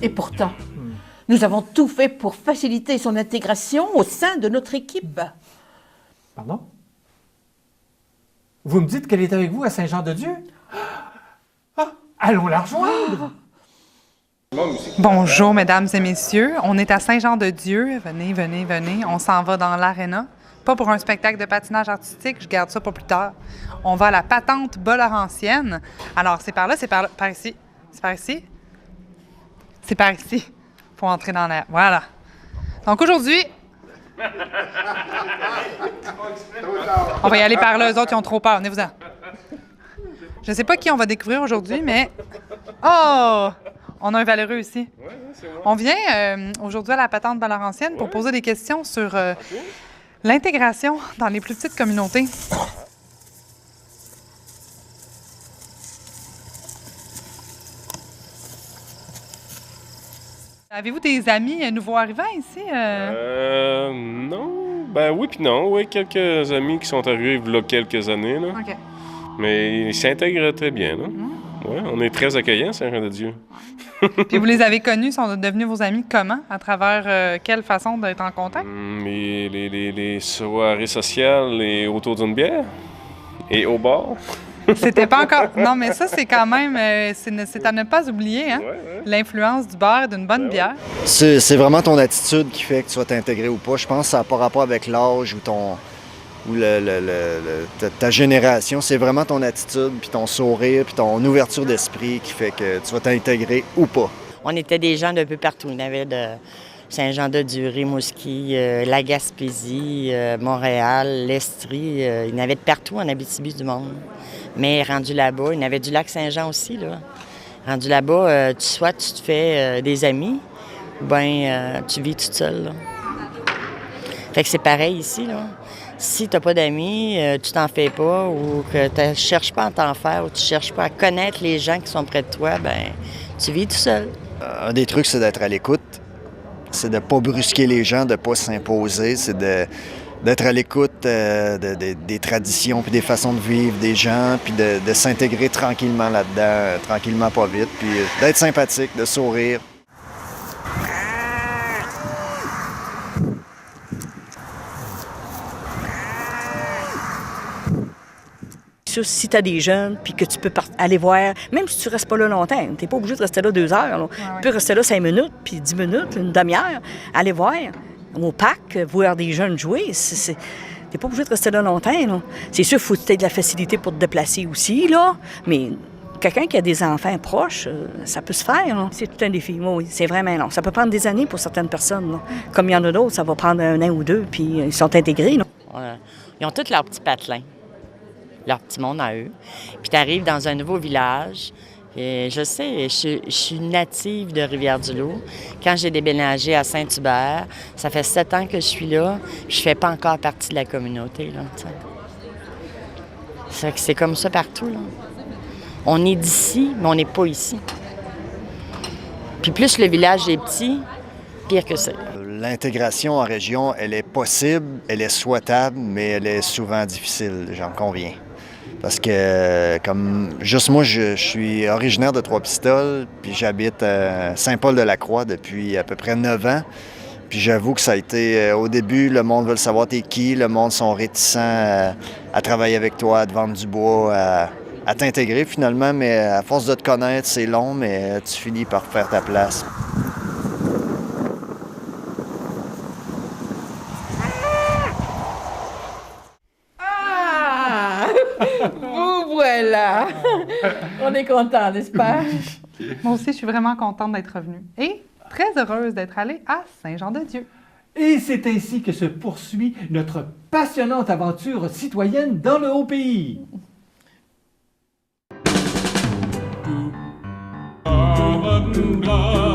Et pourtant, nous avons tout fait pour faciliter son intégration au sein de notre équipe. Pardon? Vous me dites qu'elle est avec vous à Saint-Jean-de-Dieu? Ah, allons la rejoindre! Bonjour, mesdames et messieurs. On est à Saint-Jean-de-Dieu. Venez, venez, venez. On s'en va dans l'aréna. Pas pour un spectacle de patinage artistique, je garde ça pour plus tard. On va à la patente Bas-Laurentienne. Alors, c'est par là, par ici. C'est par ici? C'est par ici. Faut entrer dans l'air. Voilà. Donc aujourd'hui, on va y aller par là. Eux autres, ils ont trop peur. Venez-vous-en. Je sais pas qui on va découvrir aujourd'hui, mais... Oh! On a un valeureux ici. On vient aujourd'hui à la patente Bas-Laurentienne pour poser des questions sur l'intégration dans les plus petites communautés. Avez-vous des amis nouveaux arrivants ici? Non. Ben oui puis non. Oui, quelques amis qui sont arrivés il y a quelques années. Là. OK. Mais ils s'intègrent très bien. Là. Ouais, on est très accueillants, Saint-Jean-de-Dieu. Puis vous les avez connus, sont devenus vos amis comment? À travers quelle façon d'être en contact? Les soirées sociales et autour d'une bière et au bar. C'était pas encore... Non, mais ça, c'est quand même... c'est à ne pas oublier, hein? Ouais. L'influence du bar et d'une bonne bière. C'est vraiment ton attitude qui fait que tu vas t'intégrer ou pas. Je pense que ça n'a pas rapport avec l'âge ou ta génération. C'est vraiment ton attitude, puis ton sourire, puis ton ouverture d'esprit qui fait que tu vas t'intégrer ou pas. On était des gens d'un peu partout. Il y en avait de Saint-Jean-de-Dieu, Rimouski, la Gaspésie, Montréal, l'Estrie. Il y en avait de partout en Abitibi du monde. Mais rendu là-bas, il y en avait du lac Saint-Jean aussi, là. Rendu là-bas, soit tu te fais des amis, ou bien tu vis toute seule, là. Fait que c'est pareil ici, là. Si tu n'as pas d'amis, tu t'en fais pas, ou que tu ne cherches pas à t'en faire, ou tu ne cherches pas à connaître les gens qui sont près de toi, bien, tu vis tout seul. Un des trucs, c'est d'être à l'écoute. C'est de ne pas brusquer les gens, de ne pas s'imposer. C'est d'être à l'écoute des traditions, puis des façons de vivre des gens, puis de s'intégrer tranquillement là-dedans, tranquillement, pas vite, puis d'être sympathique, de sourire. Si tu as des jeunes, puis que tu peux aller voir, même si tu restes pas là longtemps, tu n'es pas obligé de rester là 2 heures. Là. Tu peux rester là 5 minutes, puis 10 minutes, une demi-heure, aller voir au parc, voir des jeunes jouer. Tu n'es pas obligé de rester là longtemps. Là. C'est sûr qu'il faut que tu aies de la facilité pour te déplacer aussi, là, mais quelqu'un qui a des enfants proches, ça peut se faire. Là. C'est tout un défi. Oui, c'est vraiment long. Ça peut prendre des années pour certaines personnes. Là. Comme il y en a d'autres, ça va prendre 1 an ou 2, puis ils sont intégrés. Là. Ils ont tous leurs petits patelins. Leur petit monde à eux. Puis tu arrives dans un nouveau village. Et je sais, je suis native de Rivière-du-Loup. Quand j'ai déménagé à Saint-Hubert, ça fait 7 ans que je suis là. Je ne fais pas encore partie de la communauté. Là, c'est comme ça partout. Là. On est d'ici, mais on n'est pas ici. Puis plus le village est petit, pire que c'est. L'intégration en région, elle est possible, elle est souhaitable, mais elle est souvent difficile, j'en conviens. Parce que, comme juste moi, je suis originaire de Trois-Pistoles, puis j'habite à Saint-Paul-de-la-Croix depuis à peu près 9 ans. Puis j'avoue que ça a été, au début, le monde veut savoir t'es qui, le monde sont réticents à travailler avec toi, à te vendre du bois, à t'intégrer finalement, mais à force de te connaître, c'est long, mais tu finis par faire ta place. Vous voilà! On est content, n'est-ce pas? Moi aussi, je suis vraiment contente d'être revenue. Et très heureuse d'être allée à Saint-Jean-de-Dieu. Et c'est ainsi que se poursuit notre passionnante aventure citoyenne dans le Haut-Pays. Baba